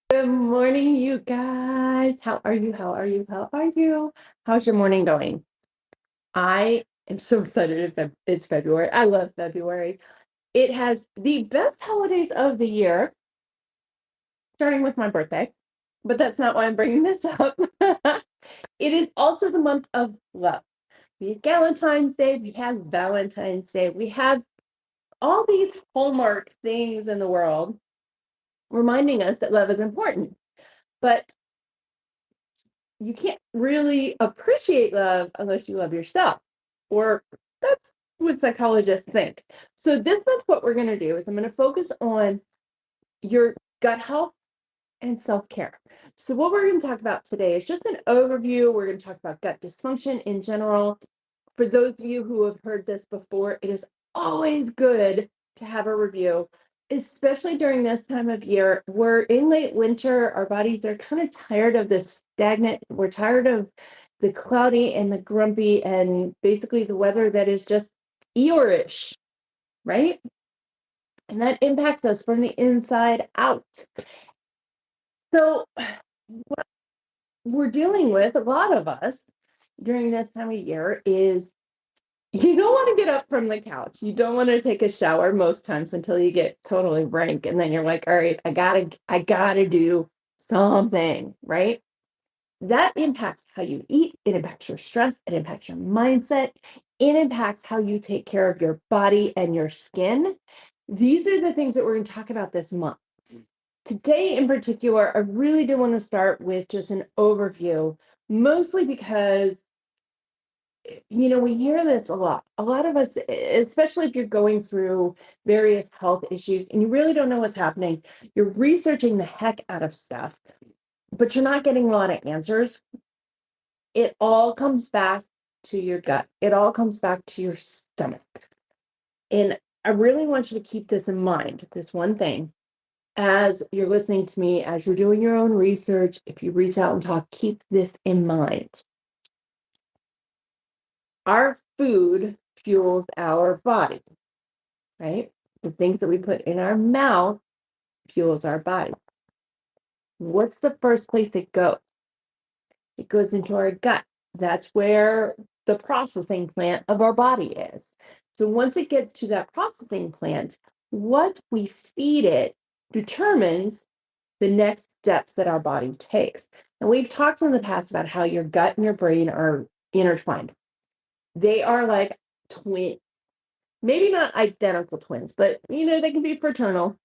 Good morning, you guys. How are you? How are you? How are you? How's your morning going? I am so excited it's February. I love February. It has the best holidays of the year, starting with my birthday, but that's not why I'm bringing this up. It is also the month of love. We have Valentine's Day, we have Valentine's Day, we have all these hallmark things in the world reminding us that love is important. But you can't really appreciate love unless you love yourself, or that's what psychologists think. So this month, what we're going to do is I'm going to focus on your gut health and self-care. So what we're going to talk about today is just an overview. We're going to talk about gut dysfunction in general. For those of you who have heard this before, it is always good to have a review, especially during this time of year. We're in late winter. Our bodies are kind of tired of this stagnant. We're tired of the cloudy and the grumpy and basically the weather that is just Eeyore-ish, right? And that impacts us from the inside out. So what we're dealing with, a lot of us during this time of year, is you don't want to get up from the couch. You don't want to take a shower most times until you get totally rank. And then you're like, all right, I gotta do something, right? That impacts how you eat, it impacts your stress, it impacts your mindset, it impacts how you take care of your body and your skin. These are the things that we're going to talk about this month. Today, in particular, I really do want to start with just an overview, mostly because we hear this a lot. A lot of us, especially if you're going through various health issues and you really don't know what's happening, you're researching the heck out of stuff, but you're not getting a lot of answers. It all comes back to your gut. It all comes back to your stomach. And I really want you to keep this in mind, this one thing, as you're listening to me, as you're doing your own research. If you reach out and talk, keep this in mind. Our food fuels our body, right? The things that we put in our mouth fuels our body. What's the first place it goes? It goes into our gut. That's where the processing plant of our body is. So once it gets to that processing plant, what we feed it determines the next steps that our body takes. And we've talked in the past about how your gut and your brain are intertwined. They are like twins. Maybe not identical twins, but they can be fraternal.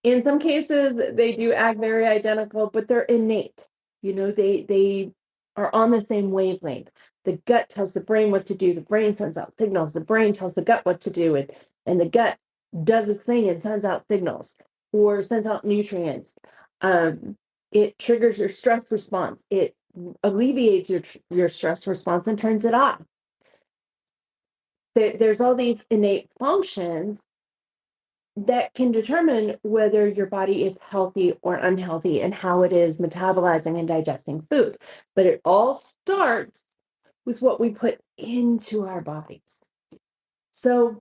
In some cases, they do act very identical, but they're innate. They are on the same wavelength. The gut tells the brain what to do. The brain sends out signals. The brain tells the gut what to do, and the gut does its thing and sends out signals or sends out nutrients. It triggers your stress response. It alleviates your stress response and turns it off. There's all these innate functions that can determine whether your body is healthy or unhealthy and how it is metabolizing and digesting food. But it all starts with what we put into our bodies. So,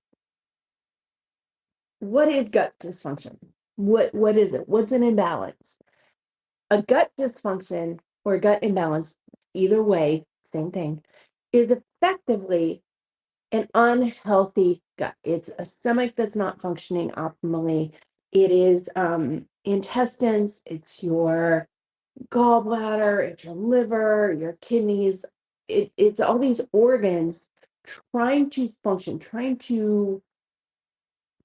what is gut dysfunction? What is it? What's an imbalance? A gut dysfunction or gut imbalance, either way, same thing, is effectively an unhealthy gut. It's a stomach that's not functioning optimally. It is intestines, it's your gallbladder, it's your liver, your kidneys. It's all these organs trying to function, trying to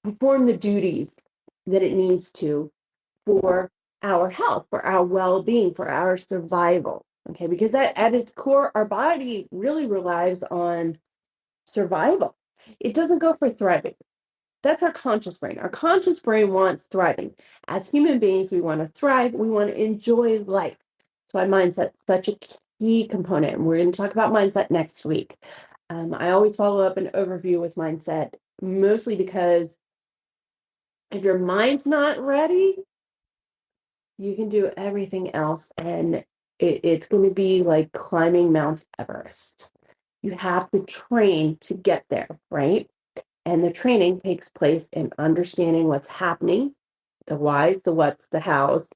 perform the duties that it needs to for our health, for our well-being, for our survival. Okay, because at its core, our body really relies on survival. It doesn't go for thriving. That's our conscious brain. Our conscious brain wants thriving. As human beings, we want to thrive. We want to enjoy life. So our mindset is such a key component. And we're going to talk about mindset next week. I always follow up an overview with mindset, mostly because if your mind's not ready, you can do everything else. And it's going to be like climbing Mount Everest. You have to train to get there, right? And the training takes place in understanding what's happening, the whys, the whats, the hows,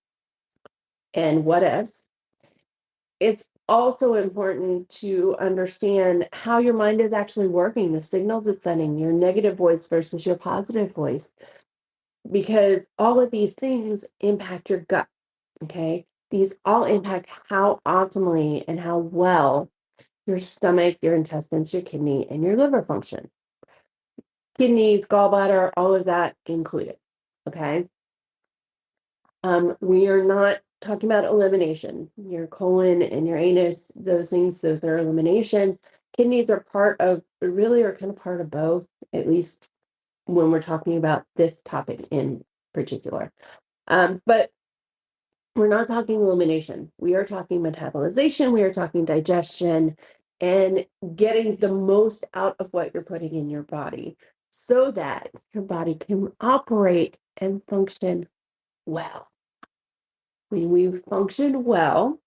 and what ifs. It's also important to understand how your mind is actually working, the signals it's sending, your negative voice versus your positive voice, because all of these things impact your gut. Okay. These all impact how optimally and how well your stomach, your intestines, your kidney, and your liver function. Kidneys, gallbladder, all of that included. Okay. We are not talking about elimination. Your colon and your anus, those things, those are elimination. Kidneys are part of, really are kind of part of both, at least when we're talking about this topic in particular. But we're not talking elimination. We are talking metabolization. We are talking digestion and getting the most out of what you're putting in your body so that your body can operate and function well. When we function well,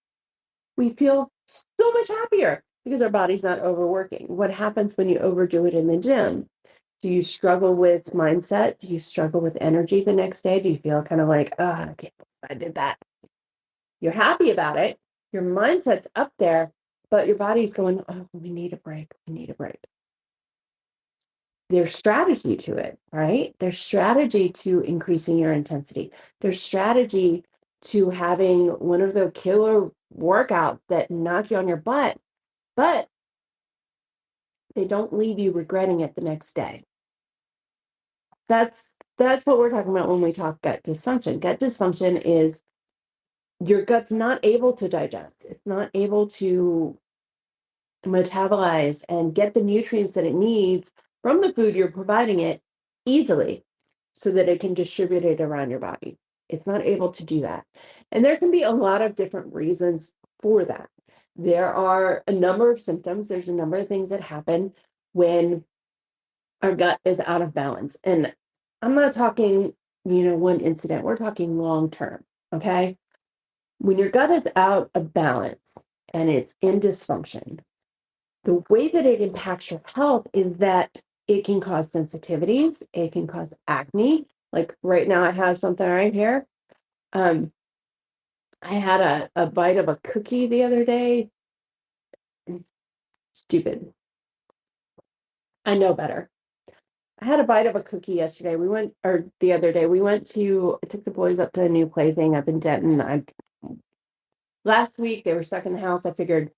we feel so much happier because our body's not overworking. What happens when you overdo it in the gym? Do you struggle with mindset? Do you struggle with energy the next day? Do you feel kind of like, oh, I can't believe I did that? You're happy about it. Your mindset's up there, but your body's going, oh, we need a break. We need a break. There's strategy to it, right? There's strategy to increasing your intensity. There's strategy to having one of the killer workouts that knock you on your butt, but they don't leave you regretting it the next day. That's what we're talking about when we talk gut dysfunction. Gut dysfunction is your gut's not able to digest. It's not able to metabolize and get the nutrients that it needs from the food you're providing it easily so that it can distribute it around your body. It's not able to do that. And there can be a lot of different reasons for that. There are a number of symptoms, there's a number of things that happen when our gut is out of balance. And I'm not talking, one incident, we're talking long term. Okay. When your gut is out of balance and it's in dysfunction, the way that it impacts your health is that it can cause sensitivities, it can cause acne. Like right now, I have something right here. Um, I had a bite of a cookie the other day. Stupid. I know better. I had a bite of a cookie yesterday. Or the other day, I took the boys up to a new plaything up in Denton. Last week, they were stuck in the house. I figured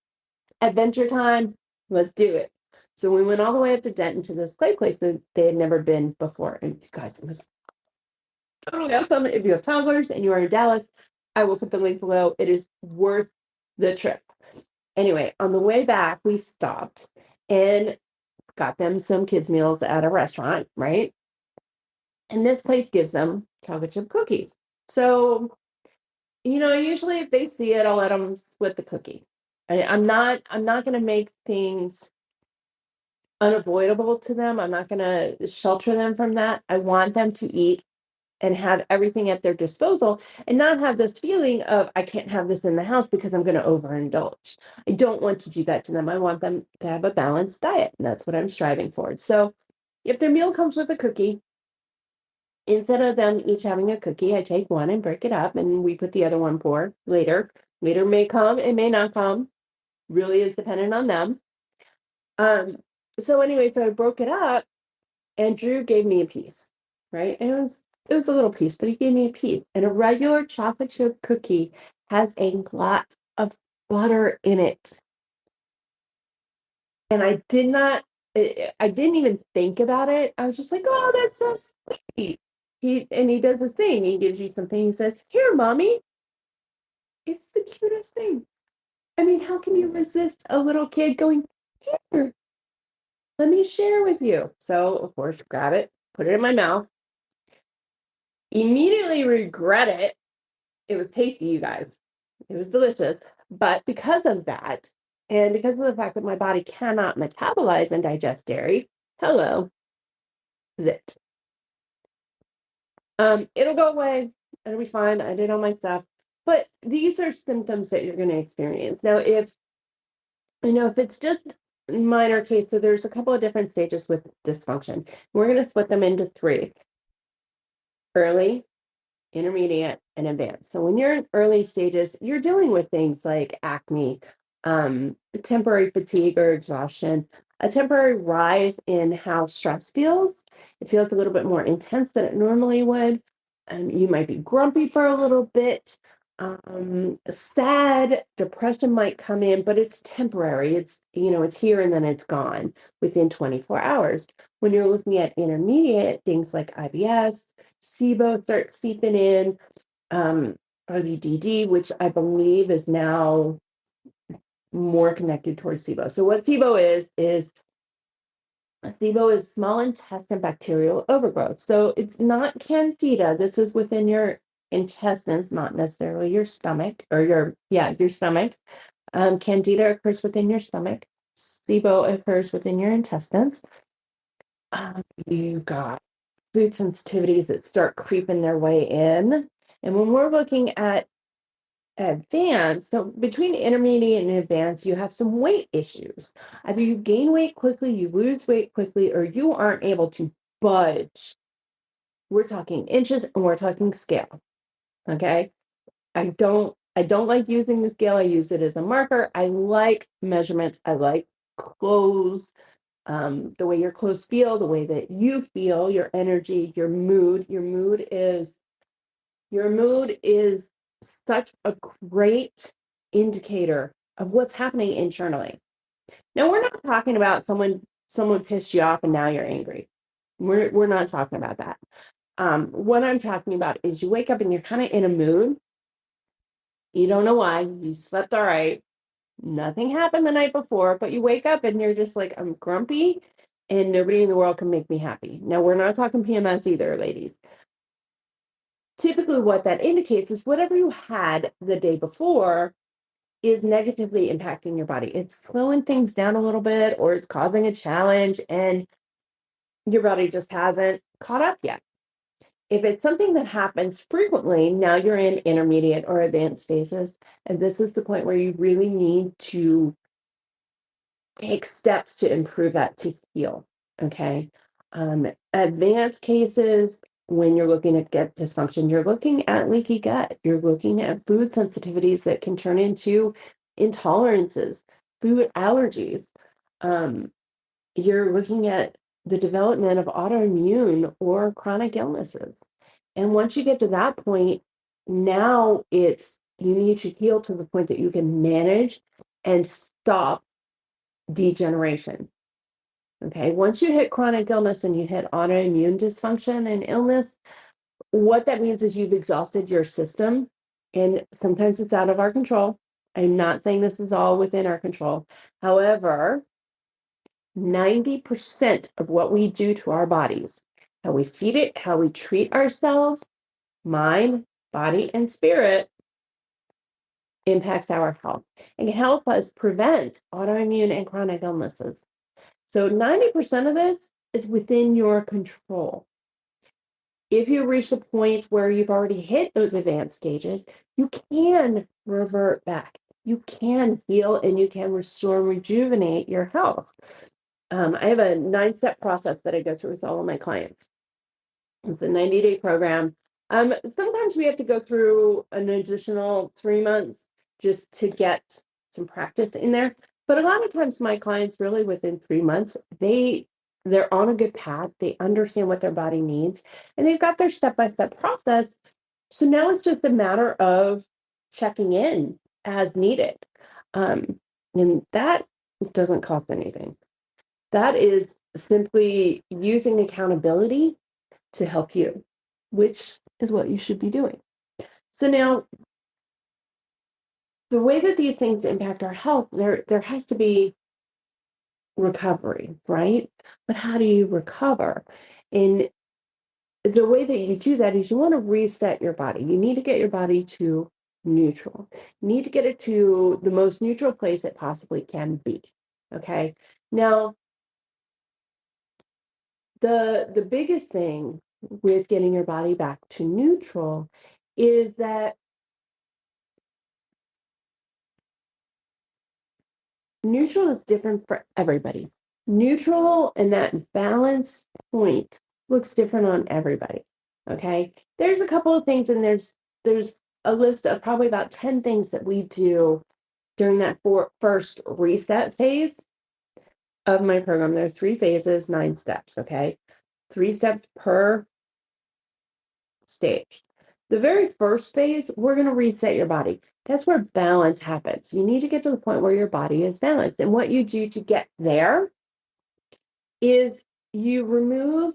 adventure time, let's do it. So we went all the way up to Denton to this play place that they had never been before. And you guys, it was totally awesome. If you have toddlers and you are in Dallas, I will put the link below. It is worth the trip. Anyway, on the way back, we stopped and got them some kids' meals at a restaurant, right? And this place gives them chocolate chip cookies. So, usually if they see it, I'll let them split the cookie. I'm not going to make things unavoidable to them. I'm not going to shelter them from that. I want them to eat and have everything at their disposal and not have this feeling of, I can't have this in the house because I'm going to overindulge. I don't want to do that to them. I want them to have a balanced diet, and that's what I'm striving for. So if their meal comes with a cookie, instead of them each having a cookie, I take one and break it up and we put the other one for later. Later may come, it may not come. Really is dependent on them. Um, so anyway, so I broke it up and Drew gave me a piece, right? And it was a little piece, but he gave me a piece. And a regular chocolate chip cookie has a lot of butter in it. And I didn't even think about it. I was just like, oh, that's so sweet. He does this thing. He gives you something. He says, here, mommy. It's the cutest thing. I mean, how can you resist a little kid going, here, let me share with you? So, of course, grab it, put it in my mouth, immediately regret it. It was tasty, you guys. It was delicious. But because of that, and because of the fact that my body cannot metabolize and digest dairy, hello, zit. It'll go away. It'll be fine. I did all my stuff. But these are symptoms that you're going to experience. Now, if it's just minor case, so there's a couple of different stages with dysfunction. We're going to split them into three: early, intermediate, and advanced. So when you're in early stages, you're dealing with things like acne, temporary fatigue or exhaustion, a temporary rise in how stress feels. It feels a little bit more intense than it normally would. You might be grumpy for a little bit. Sad, depression might come in, but it's temporary. It's here and then it's gone within 24 hours. When you're looking at intermediate, things like IBS, SIBO start seeping in, um, RBDD, which I believe is now more connected towards SIBO. So what SIBO is small intestine bacterial overgrowth. So it's not candida. This is within your intestines, not necessarily your stomach or your stomach. Candida occurs within your stomach. SIBO occurs within your intestines. You got food sensitivities that start creeping their way in. And when we're looking at advanced, so between intermediate and advanced, you have some weight issues. Either you gain weight quickly, you lose weight quickly, or you aren't able to budge. We're talking inches and we're talking scale. Okay. I don't like using the scale. I use it as a marker. I like measurements. I like clothes, the way your clothes feel, the way that you feel, your energy, your mood. Your mood is such a great indicator of what's happening internally. Now, we're not talking about someone pissed you off and now you're angry. We're not talking about that. What I'm talking about is you wake up and you're kind of in a mood. You don't know why. You slept all right. Nothing happened the night before, but you wake up and you're just like, I'm grumpy and nobody in the world can make me happy. Now, we're not talking PMS either, ladies. Typically, what that indicates is whatever you had the day before is negatively impacting your body. It's slowing things down a little bit, or it's causing a challenge, and your body just hasn't caught up yet. If it's something that happens frequently, now you're in intermediate or advanced stages, and this is the point where you really need to take steps to improve that to heal. Okay. Advanced cases, when you're looking at gut dysfunction, you're looking at leaky gut, you're looking at food sensitivities that can turn into intolerances, food allergies. Um, you're looking at the development of autoimmune or chronic illnesses. And once you get to that point, now you need to heal to the point that you can manage and stop degeneration. Okay. Once you hit chronic illness and you hit autoimmune dysfunction and illness, what that means is you've exhausted your system. And sometimes it's out of our control. I'm not saying this is all within our control. However, 90% of what we do to our bodies, how we feed it, how we treat ourselves, mind, body, and spirit, impacts our health and can help us prevent autoimmune and chronic illnesses. So 90% of this is within your control. If you reach the point where you've already hit those advanced stages, you can revert back. You can heal and you can restore, rejuvenate your health. I have a 9-step process that I go through with all of my clients. It's a 90-day program. Sometimes we have to go through an additional 3 months just to get some practice in there. But a lot of times my clients really within 3 months, they're on a good path. They understand what their body needs and they've got their step-by-step process. So now it's just a matter of checking in as needed. And that doesn't cost anything. That is simply using accountability to help you, which is what you should be doing. So now, the way that these things impact our health, there has to be recovery, right? But how do you recover? And the way that you do that is you want to reset your body. You need to get your body to neutral. You need to get it to the most neutral place it possibly can be. Okay. Now, the biggest thing with getting your body back to neutral is that neutral is different for everybody. Neutral and that balance point looks different on everybody. Okay. There's a couple of things, and there's a list of probably about 10 things that we do during that first reset phase of my program. There are 3 phases, 9 steps. Okay. 3 steps per stage. The very first phase, we're going to reset your body. That's where balance happens. You need to get to the point where your body is balanced. And what you do to get there is you remove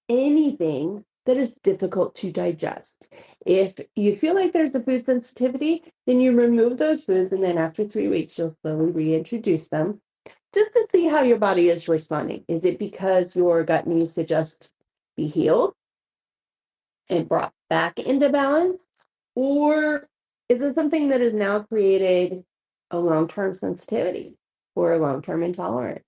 anything that is difficult to digest. If you feel like there's a food sensitivity, then you remove those foods. And then after 3 weeks, you'll slowly reintroduce them just to see how your body is responding. Is it because your gut needs to just be healed and brought back into balance? Or is it something that has now created a long-term sensitivity or a long-term intolerance?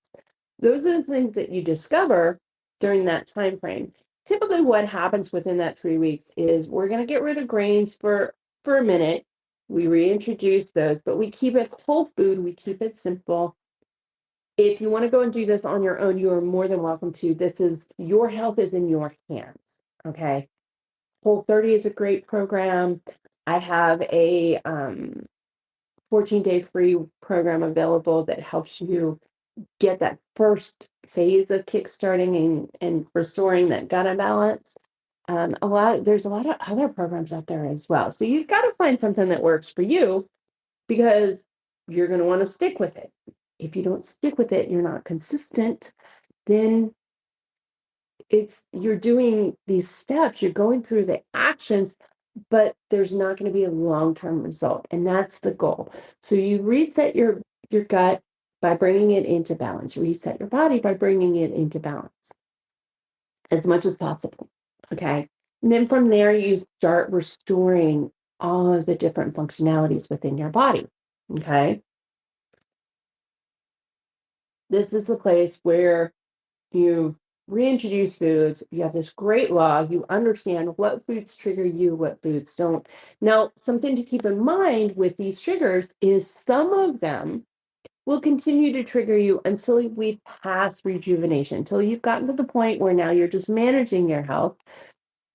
Those are the things that you discover during that time frame. Typically, what happens within that 3 weeks is we're going to get rid of grains for a minute. We reintroduce those, but we keep it whole food. We keep it simple. If you want to go and do this on your own, you are more than welcome to. This is your health is in your hands. Okay. Whole 30 is a great program. I have a 14-day free program available that helps you get that first phase of kickstarting and restoring that gut balance. There's a lot of other programs out there as well. So you've got to find something that works for you because you're going to want to stick with it. If you don't stick with it, you're not consistent, then you're doing these steps, you're going through the actions, but there's not going to be a long-term result. And that's the goal. So you reset your gut by bringing it into balance. You reset your body by bringing it into balance as much as possible. Okay. And then from there, you start restoring all of the different functionalities within your body. Okay. This is the place where you reintroduce foods. You have this great log. You understand what foods trigger you, what foods don't. Now, something to keep in mind with these triggers is some of them will continue to trigger you until we pass rejuvenation, until you've gotten to the point where now you're just managing your health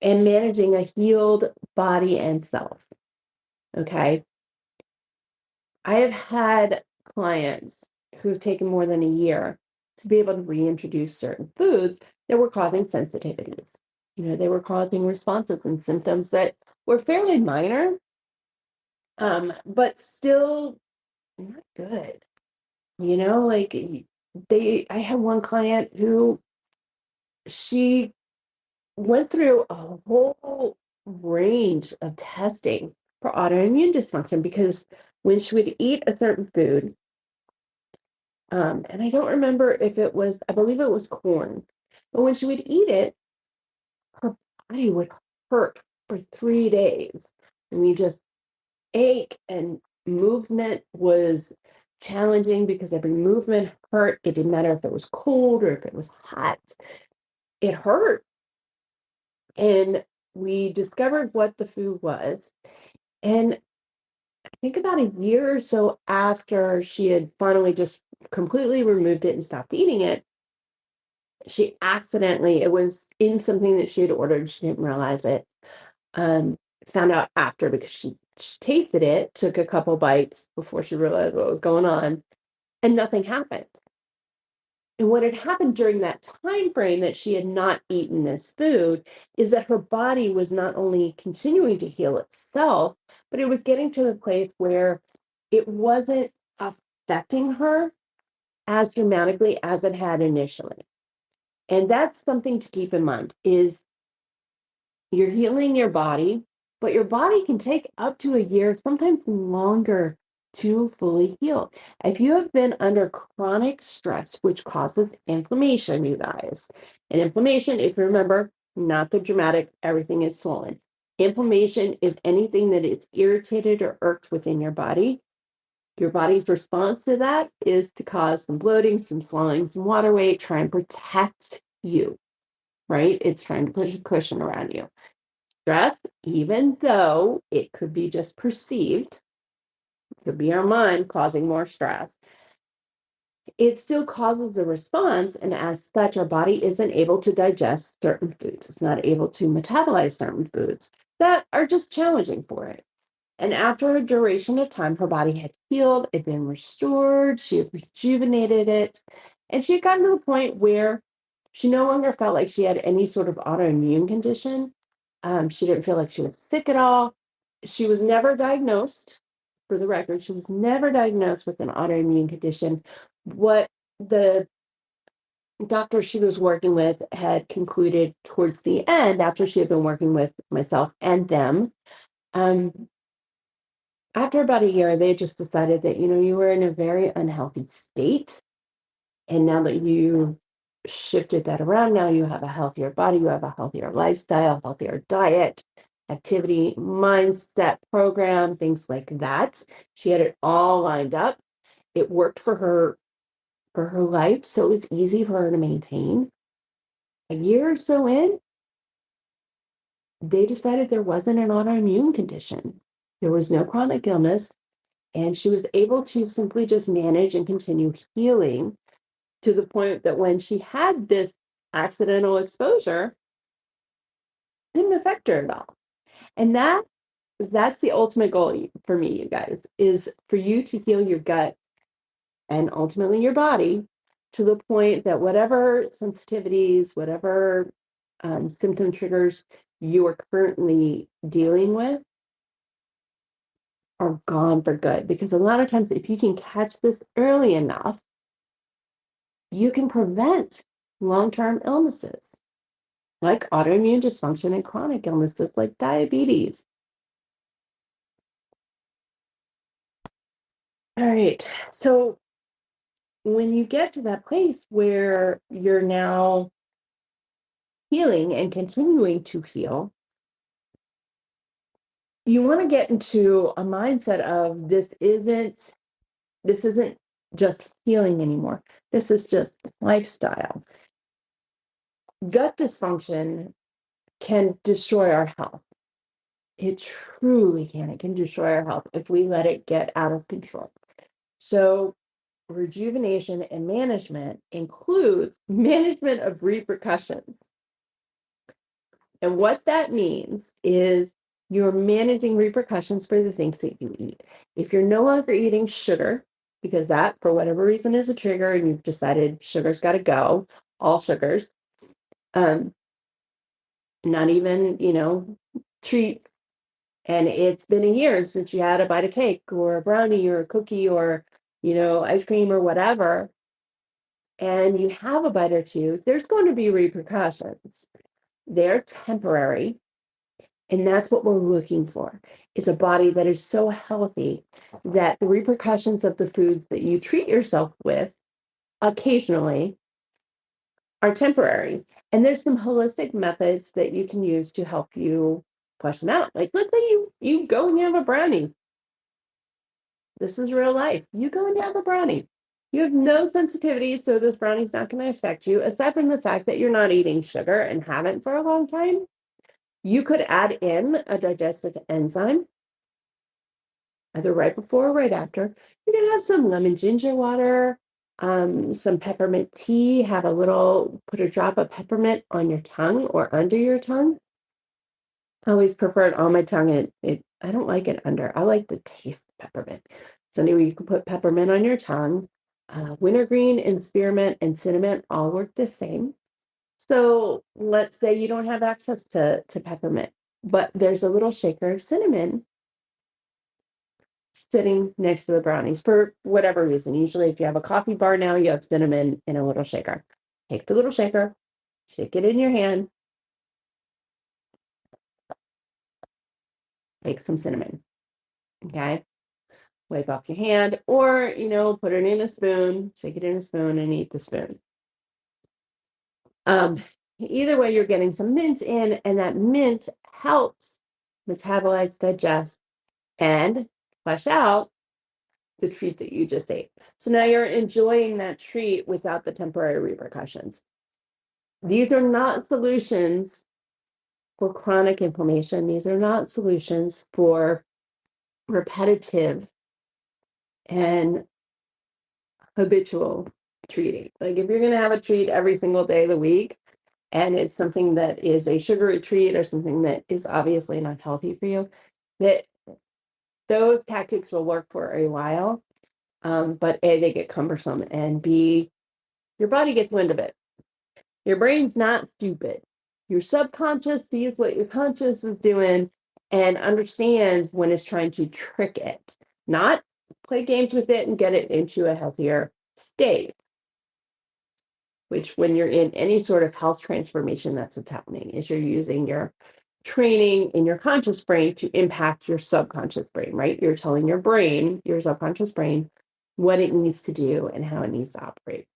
and managing a healed body and self. Okay. I have had clients who've taken more than a year to be able to reintroduce certain foods that were causing sensitivities. They were causing responses and symptoms that were fairly minor, but still not good. Like I had one client who she went through a whole range of testing for autoimmune dysfunction because when she would eat a certain food, and I don't remember if I believe it was corn, but when she would eat it, her body would hurt for 3 days. And we just ache, and movement was challenging because every movement hurt. It didn't matter if it was cold or if it was hot, it hurt. And we discovered what the food was. And I think about a year or so after she had finally just completely removed it and stopped eating it, it was in something that she had ordered. She didn't realize it. Um, Found out after because she tasted it, took a couple bites before she realized what was going on, and nothing happened. And what had happened during that time frame that she had not eaten this food is that her body was not only continuing to heal itself, but it was getting to the place where it wasn't affecting her as dramatically as it had initially. And that's something to keep in mind is you're healing your body, but your body can take up to a year, sometimes longer, to fully heal. If you have been under chronic stress, which causes inflammation, you guys, and inflammation, if you remember, not the dramatic, everything is swollen. Inflammation is anything that is irritated or irked within your body. Your body's response to that is to cause some bloating, some swelling, some water weight, try and protect you, right? It's trying to put a cushion around you. Stress, even though it could be just perceived, could be our mind causing more stress. it still causes a response. And as such, our body isn't able to digest certain foods. It's not able to metabolize certain foods that are just challenging for it. And after a duration of time, her body had healed, it had been restored, she had rejuvenated it, and she had gotten to the point where she no longer felt like she had any sort of autoimmune condition. She didn't feel like she was sick at all. She was never diagnosed, for the record, she was never diagnosed with an autoimmune condition. What the doctor she was working with had concluded towards the end, after she had been working with myself and them, um, after about a year, they just decided that, you were in a very unhealthy state. And now that you shifted that around, now you have a healthier body, you have a healthier lifestyle, healthier diet, activity, mindset program, things like that. She had it all lined up. It worked for her life, so it was easy for her to maintain. A year or so in, they decided there wasn't an autoimmune condition. There was no chronic illness, and she was able to simply just manage and continue healing to the point that when she had this accidental exposure, it didn't affect her at all. And that's the ultimate goal for me, you guys, is for you to heal your gut and ultimately your body to the point that whatever sensitivities, whatever symptom triggers you are currently dealing with are gone for good. Because a lot of times, if you can catch this early enough, you can prevent long-term illnesses like autoimmune dysfunction and chronic illnesses like diabetes. All right. So when you get to that place where you're now healing and continuing to heal, you want to get into a mindset of this isn't just healing anymore. This is just lifestyle. Gut dysfunction can destroy our health. It truly can. It can destroy our health if we let it get out of control. So, rejuvenation and management includes management of repercussions. And what that means is you're managing repercussions for the things that you eat. If you're no longer eating sugar, because that, for whatever reason, is a trigger, and you've decided sugar's got to go, all sugars, um, not even, treats, and it's been a year since you had a bite of cake or a brownie or a cookie or, ice cream or whatever, and you have a bite or two, there's going to be repercussions. They're temporary. And that's what we're looking for, is a body that is so healthy that the repercussions of the foods that you treat yourself with occasionally are temporary. And there's some holistic methods that you can use to help you flush them out. Like, let's say you go and you have a brownie. This is real life. You go and you have a brownie. You have no sensitivity, so this brownie's not going to affect you, aside from the fact that you're not eating sugar and haven't for a long time. You could add in a digestive enzyme, either right before or right after. You can have some lemon ginger water, some peppermint tea, put a drop of peppermint on your tongue or under your tongue. I always prefer it on my tongue. I don't like it under. I like the taste of peppermint. So anyway, you can put peppermint on your tongue. Wintergreen and spearmint and cinnamon all work the same. So let's say you don't have access to peppermint, but there's a little shaker of cinnamon sitting next to the brownies for whatever reason. Usually, if you have a coffee bar now, you have cinnamon in a little shaker. Take the little shaker, shake it in your hand, take some cinnamon. Okay. Wipe off your hand, or, put it in a spoon, shake it in a spoon, and eat the spoon. Um, Either way, you're getting some mint in, and that mint helps metabolize, digest, and flush out the treat that you just ate. So now you're enjoying that treat without the temporary repercussions. These are not solutions for chronic inflammation. These are not solutions for repetitive and habitual treating. Like if you're going to have a treat every single day of the week, and it's something that is a sugary treat or something that is obviously not healthy for you, that those tactics will work for a while. But A, they get cumbersome, and B, your body gets wind of it. Your brain's not stupid. Your subconscious sees what your conscious is doing and understands when it's trying to trick it, not play games with it and get it into a healthier state. Which when you're in any sort of health transformation, that's what's happening, is you're using your training in your conscious brain to impact your subconscious brain, right? You're telling your brain, your subconscious brain, what it needs to do and how it needs to operate.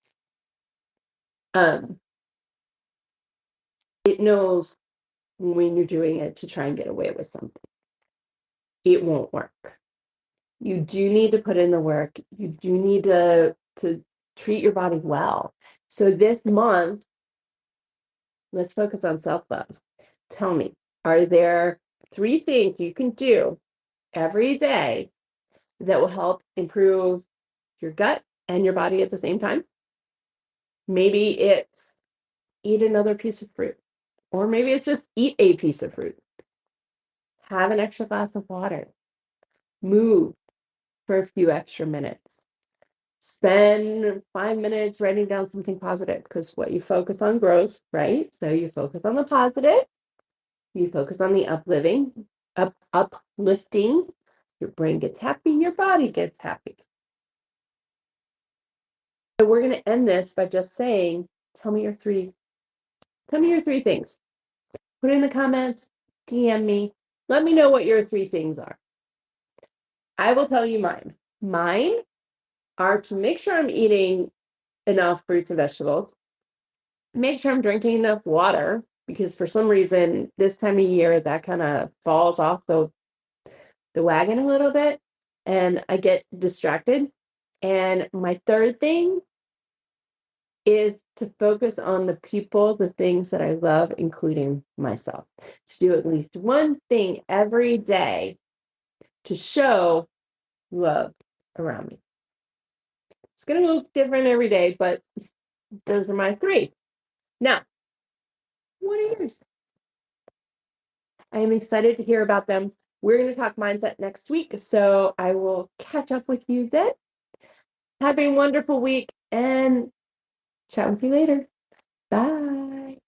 It knows when you're doing it to try and get away with something. It won't work. You do need to put in the work. You do need to treat your body well. So this month, let's focus on self-love. Tell me, are there 3 things you can do every day that will help improve your gut and your body at the same time? Maybe it's eat another piece of fruit, or maybe it's just eat a piece of fruit. Have an extra glass of water. Move for a few extra minutes. Spend 5 minutes writing down something positive, because what you focus on grows, right? So you focus on the positive, you focus on the uplifting. Your brain gets happy, your body gets happy. So we're going to end this by just saying, tell me your three things. Put it in the comments, DM me, let me know what your 3 things are. I will tell you mine. Mine are to make sure I'm eating enough fruits and vegetables, make sure I'm drinking enough water, because for some reason this time of year that kind of falls off the wagon a little bit and I get distracted. And my third thing is to focus on the people, the things that I love, including myself. To do at least one thing every day to show love around me. It's going to look different every day, but those are my 3. Now, what are yours? I am excited to hear about them. We're going to talk mindset next week, so I will catch up with you then. Have a wonderful week and chat with you later. Bye.